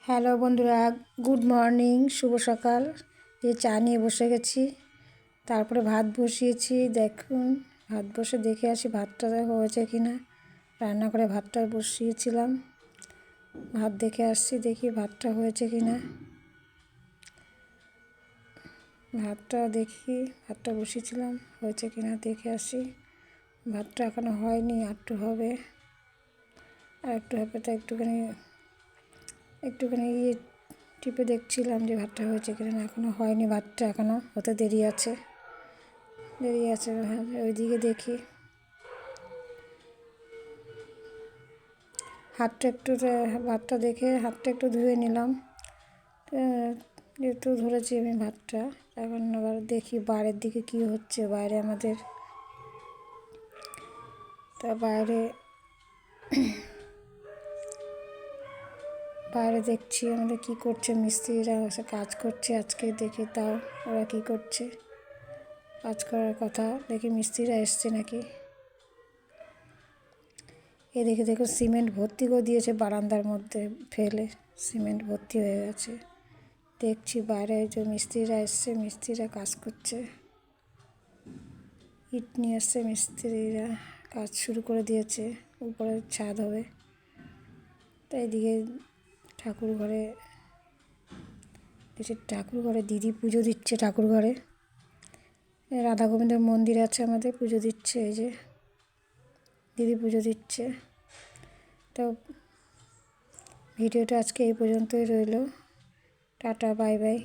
Hello বন্ধুরা, good morning, শুভ সকাল। যে চা নিয়ে বসে গেছি, তারপরে ভাত বসিয়েছি। দেখুন, ভাত বসে দেখে আসি ভাতটা হয়েছে কি না। রান্না করে ভাতটা বসিয়েছিলাম, ভাত দেখে আসছি, দেখি ভাতটা হয়েছে কি না। ভাতটা দেখি, ভাতটা বসিয়েছিলাম, হয়েছে কি না দেখে আসি। ভাতটা এখনও হয়নি, একটু হবে, আর একটু হবে। তো একটুখানি টিপে দেখছিলাম যে ভাতটা হয়েছে কিনা। এখনও হয়নি, ভাতটা এখনও হতে দেরি আছে। ওইদিকে দেখি ভাতটা দেখে হাতটা একটু ধুয়ে নিলাম। একটু ধরেছি আমি ভাতটা। এখন আবার দেখি বাইরের দিকে কি হচ্ছে। বাইরে আমাদের বাইরে দেখছি আমাদের কি করছে, মিস্ত্রিরা এসে কাজ করছে আজকে। দেখি তাও ওরা কি করছে, কাজ করার কথা। দেখি মিস্ত্রিরা এসছে নাকি। এদিকে দেখো সিমেন্ট ভর্তি করে দিয়েছে বারান্দার মধ্যে, ফেলে সিমেন্ট ভর্তি হয়ে গেছে। দেখছি বাইরে যে মিস্ত্রিরা এসছে, মিস্ত্রিরা কাজ করছে। ইট নিয়ে এসছে মিস্ত্রিরা, কাজ শুরু করে দিয়েছে। উপরে ছাদ হবে। তাই এদিকে ঠাকুর ঘরে দিদি পুজো দিচ্ছে। ঠাকুর ঘরে রাধা গোবিন্দের মন্দির আছে আমাদের, পুজো দিচ্ছে। এই যে দিদি পুজো দিচ্ছে। তো ভিডিওটা আজকে এই পর্যন্তই রইল। Tata, bye bye.